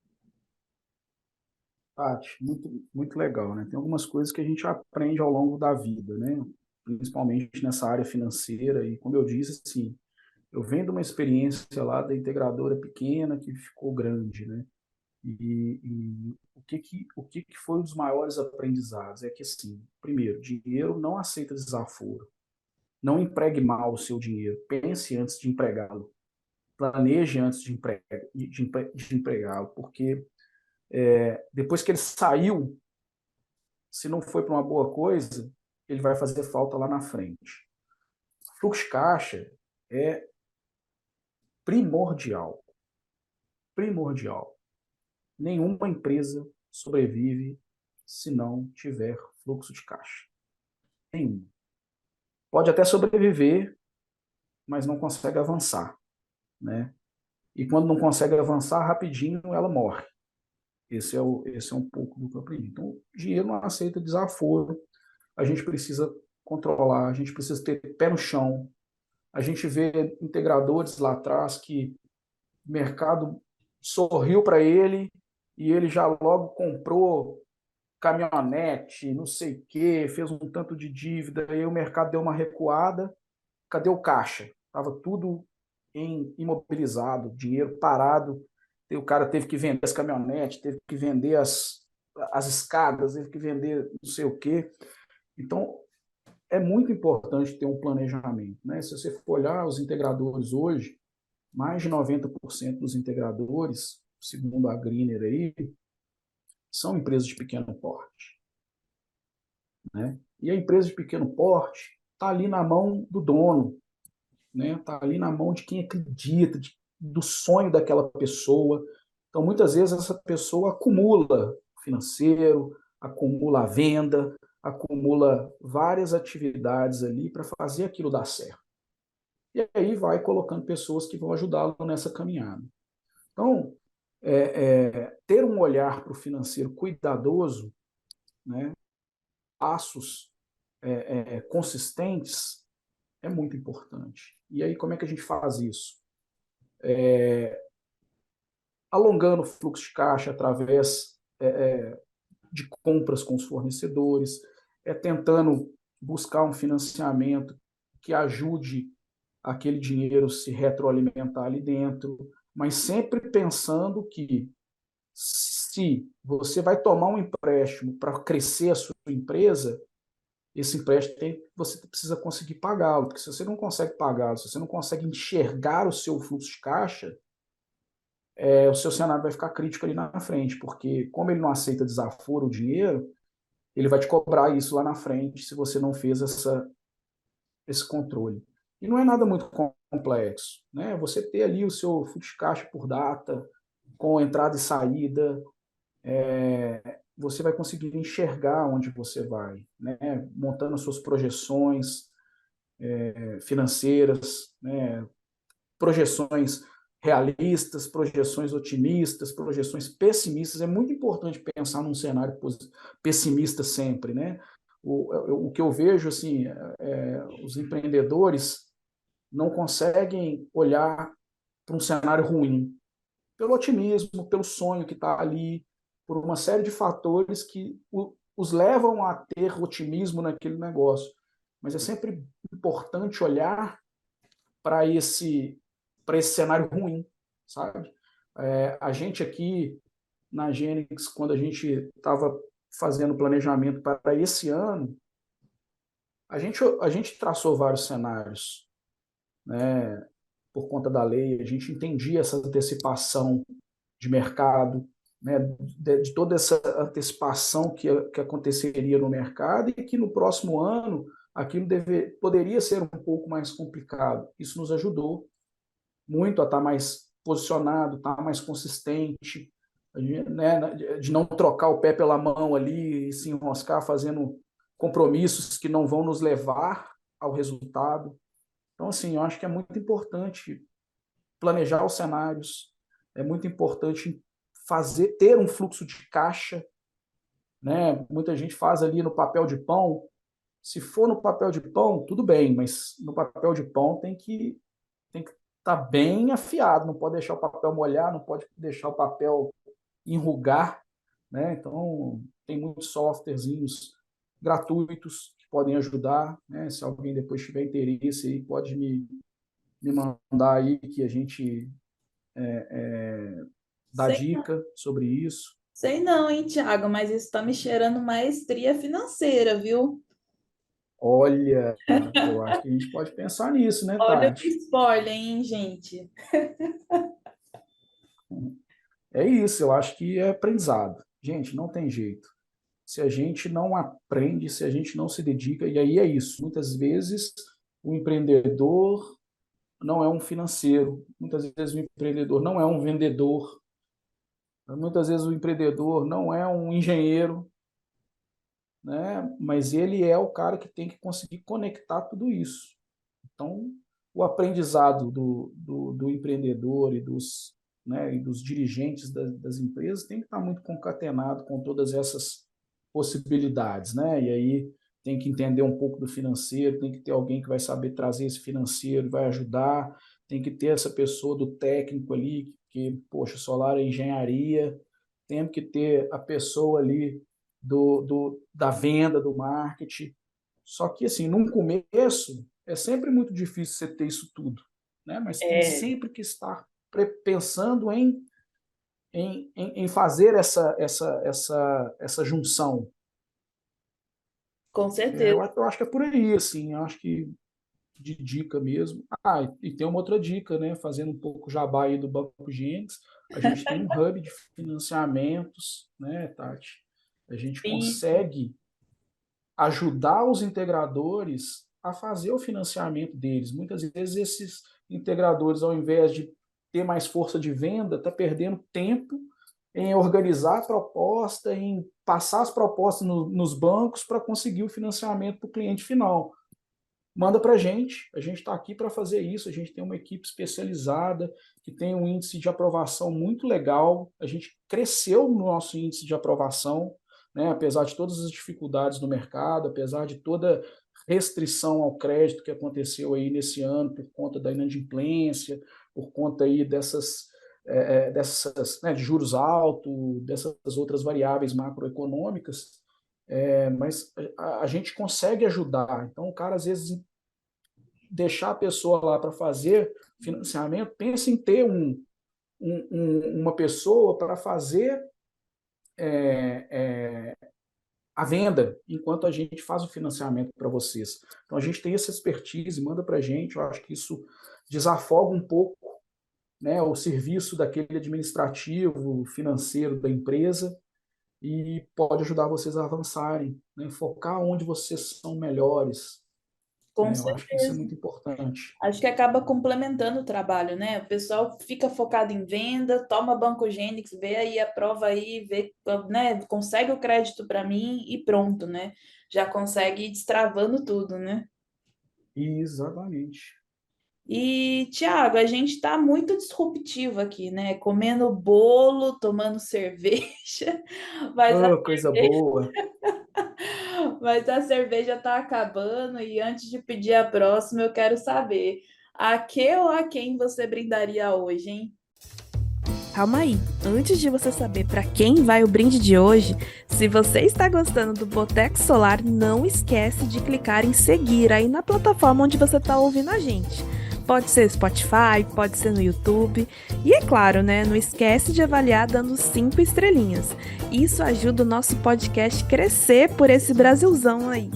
Tati, muito legal, né? Tem algumas coisas que a gente aprende ao longo da vida, né? Principalmente nessa área financeira. E, como eu disse, assim, eu venho de uma experiência lá da integradora pequena que ficou grande, né? E o que que foi um dos maiores aprendizados? É que, assim, primeiro, dinheiro não aceita desaforo. Não empregue mal o seu dinheiro. Pense antes de empregá-lo. Planeje antes de empregá-lo, porque depois que ele saiu, se não foi para uma boa coisa, ele vai fazer falta lá na frente. Fluxo de caixa é primordial. Primordial. Nenhuma empresa sobrevive se não tiver fluxo de caixa. Nenhuma. Pode até sobreviver, mas não consegue avançar, né? E quando não consegue avançar, rapidinho ela morre. Esse é um pouco do que eu aprendi. Então, o dinheiro não aceita desaforo. A gente precisa controlar, a gente precisa ter pé no chão. A gente vê integradores lá atrás que o mercado sorriu para ele e ele já logo comprou caminhonete, não sei o quê, fez um tanto de dívida, aí o mercado deu uma recuada. Cadê o caixa? Estava tudo imobilizado, dinheiro parado. E o cara teve que vender as caminhonetes, teve que vender as escadas, teve que vender não sei o quê. Então, é muito importante ter um planejamento, né? Se você for olhar os integradores hoje, mais de 90% dos integradores, segundo a Greener aí, são empresas de pequeno porte, né? E a empresa de pequeno porte está ali na mão do dono, né? Está ali na mão de quem acredita, do sonho daquela pessoa. Então, muitas vezes, essa pessoa acumula financeiro, acumula a venda, acumula várias atividades ali para fazer aquilo dar certo. E aí vai colocando pessoas que vão ajudá-lo nessa caminhada. Então, ter um olhar para o financeiro cuidadoso, né, passos consistentes, é muito importante. E aí, como é que a gente faz isso? Alongando o fluxo de caixa através de compras com os fornecedores, tentando buscar um financiamento que ajude aquele dinheiro se retroalimentar ali dentro, mas sempre pensando que se você vai tomar um empréstimo para crescer a sua empresa, esse empréstimo você precisa conseguir pagá-lo, porque se você não consegue pagá-lo, se você não consegue enxergar o seu fluxo de caixa, o seu cenário vai ficar crítico ali na frente, porque como ele não aceita desaforo o dinheiro, ele vai te cobrar isso lá na frente se você não fez esse controle. E não é nada muito complexo, né? Você ter ali o seu fluxo de caixa por data, com entrada e saída, você vai conseguir enxergar onde você vai, né? Montando as suas projeções financeiras, né? Projeções realistas, projeções otimistas, projeções pessimistas. É muito importante pensar num cenário pessimista sempre, né? O que eu vejo, assim, os empreendedores não conseguem olhar para um cenário ruim, pelo otimismo, pelo sonho que está ali, por uma série de fatores que os levam a ter otimismo naquele negócio. Mas é sempre importante olhar para esse cenário ruim, sabe? A gente aqui na Gênix, quando a gente estava fazendo planejamento para esse ano, a gente traçou vários cenários, né, por conta da lei, a gente entendia essa antecipação de mercado, né, de toda essa antecipação que aconteceria no mercado e que no próximo ano aquilo poderia ser um pouco mais complicado. Isso nos ajudou muito a estar mais posicionado, estar mais consistente, né, de não trocar o pé pela mão ali e se enroscar fazendo compromissos que não vão nos levar ao resultado. Então, assim, eu acho que é muito importante planejar os cenários, é muito importante ter um fluxo de caixa, né? Muita gente faz ali no papel de pão. Se for no papel de pão, tudo bem, mas no papel de pão tem que estar bem afiado, não pode deixar o papel molhar, não pode deixar o papel enrugar, né? Então, tem muitos softwarezinhos gratuitos que podem ajudar, né? Se alguém depois tiver interesse aí, pode me mandar aí que a gente dá Sei, dica sobre isso. sei não, hein, Tiago, mas isso está me cheirando maestria financeira, viu? Olha, eu acho que a gente pode pensar nisso, né, Olha o Tati? spoiler, hein, gente? É isso, eu acho que é aprendizado. Gente, não tem jeito. Se a gente não aprende, se a gente não se dedica, e aí é isso. Muitas vezes o empreendedor não é um financeiro, muitas vezes o empreendedor não é um vendedor, muitas vezes o empreendedor não é um engenheiro, né? Mas ele é o cara que tem que conseguir conectar tudo isso. Então, o aprendizado do empreendedor e dos dirigentes das empresas tem que estar muito concatenado com todas essas possibilidades, né? E aí tem que entender um pouco do financeiro, tem que ter alguém que vai saber trazer esse financeiro, vai ajudar, tem que ter essa pessoa do técnico ali, que, poxa, solar é engenharia, tem que ter a pessoa ali da venda, do marketing. Só que, assim, num começo, é sempre muito difícil você ter isso tudo, né? Mas tem É, sempre que estar pensando em fazer essa junção. com certeza. Eu acho que é por aí, assim, eu acho que de dica mesmo. Ah, e tem uma outra dica, né? Fazendo um pouco jabá aí do Banco Gênesis, a gente tem um hub de financiamentos, né, Tati? A gente Sim, consegue ajudar os integradores a fazer o financiamento deles. Muitas vezes esses integradores, ao invés de ter mais força de venda, está perdendo tempo em organizar a proposta, em passar as propostas nos bancos para conseguir o financiamento para o cliente final. Manda para a gente está aqui para fazer isso, a gente tem uma equipe especializada, que tem um índice de aprovação muito legal, a gente cresceu no nosso índice de aprovação, né, apesar de todas as dificuldades no mercado, apesar de toda restrição ao crédito que aconteceu aí nesse ano por conta da inadimplência, por conta aí dessas, né, de juros altos, dessas outras variáveis macroeconômicas, mas a gente consegue ajudar. Então, o cara, às vezes, deixar a pessoa lá para fazer financiamento, pensa em ter uma pessoa para fazer é, é, a venda, enquanto a gente faz o financiamento para vocês. Então, a gente tem essa expertise, manda para a gente, eu acho que isso desafoga um pouco, né, o serviço daquele administrativo, financeiro da empresa, e pode ajudar vocês a avançarem, né, focar onde vocês são melhores. com Né, eu acho que isso é certeza. muito importante. Acho que acaba complementando o trabalho, né? O pessoal fica focado em venda, toma Banco Gênix, vê aí a prova aí, vê, né? Consegue o crédito para mim e pronto, né? Já consegue ir destravando tudo, né? Exatamente. E, Tiago, a gente está muito disruptivo aqui, né? Comendo bolo, tomando cerveja, mas a Oh, coisa boa. Mas a cerveja está acabando e antes de pedir a próxima, eu quero saber a que ou a quem você brindaria hoje, hein? Calma aí, antes de você saber para quem vai o brinde de hoje, se você está gostando do Boteco Solar, não esquece de clicar em seguir aí na plataforma onde você está ouvindo a gente. Pode ser Spotify, pode ser no YouTube. E é claro, né? Não esquece de avaliar dando 5 estrelinhas. Isso ajuda o nosso podcast a crescer por esse Brasilzão aí.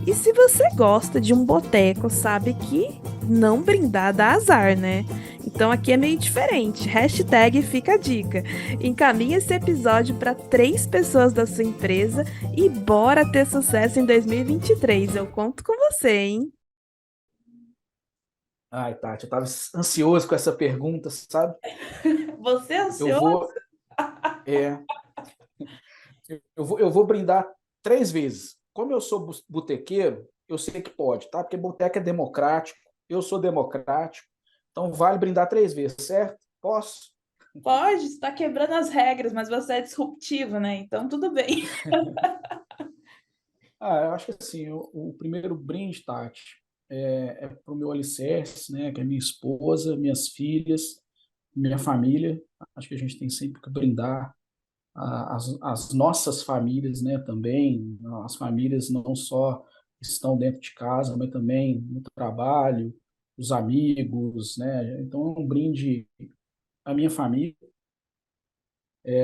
E se você gosta de um boteco, sabe que não brindar dá azar, né? Então aqui é meio diferente. Hashtag fica a dica. Encaminhe esse episódio para 3 pessoas da sua empresa e bora ter sucesso em 2023. Eu conto com você, hein? Ai, Tati, eu estava ansioso com essa pergunta, sabe? Você é Eu ansioso? vou, é, eu vou brindar 3 vezes. Como eu sou botequeiro, eu sei que pode, tá? Porque boteco é democrático, eu sou democrático, então vale brindar 3 vezes, certo? Posso? Pode, está quebrando as regras, mas você é disruptivo, né? Então tudo bem. Eu acho que assim, o primeiro brinde, Tati, é para o meu alicerce, né? Que é minha esposa, minhas filhas, minha família. Acho que a gente tem sempre que brindar as nossas famílias, né, também, as famílias não só estão dentro de casa, mas também no trabalho, os amigos, né, então é um brinde à minha família.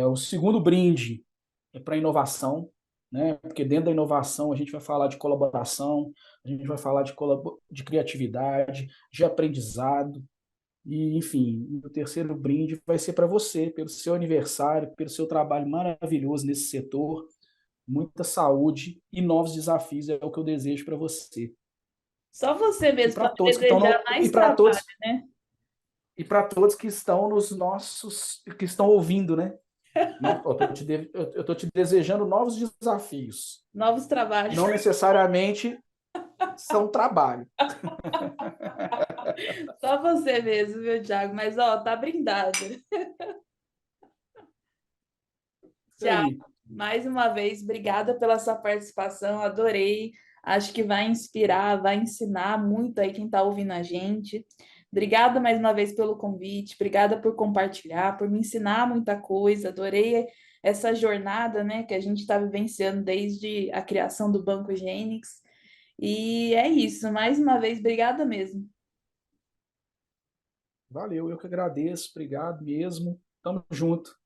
O segundo brinde é para a inovação, né, porque dentro da inovação a gente vai falar de colaboração, a gente vai falar de criatividade, de aprendizado, e, enfim, o terceiro brinde vai ser para você, pelo seu aniversário, pelo seu trabalho maravilhoso nesse setor. Muita saúde e novos desafios é o que eu desejo para você. Só você E mesmo para para me todos que estão desejar no, mais trabalho, né? e para todos que estão nos nossos que estão ouvindo, né? Eu tô te desejando novos desafios. Novos trabalhos. Não necessariamente são trabalho. Só você mesmo, viu, Thiago? Mas, ó, tá brindado. Isso aí. Mais uma vez, obrigada pela sua participação, adorei. Acho que vai inspirar, vai ensinar muito aí quem está ouvindo a gente. Obrigada mais uma vez pelo convite, obrigada por compartilhar, por me ensinar muita coisa. Adorei essa jornada, né, que a gente está vivenciando desde a criação do Banco Gênix. E é isso, mais uma vez, obrigada mesmo. Valeu, eu que agradeço. Obrigado mesmo. Tamo junto.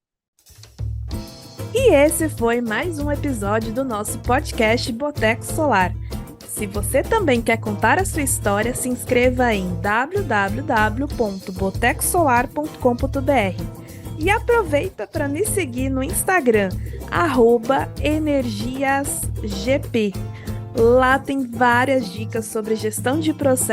E esse foi mais um episódio do nosso podcast Boteco Solar. Se você também quer contar a sua história, se inscreva em www.botecosolar.com.br e aproveita para me seguir no Instagram, @energiasgp. Lá tem várias dicas sobre gestão de processos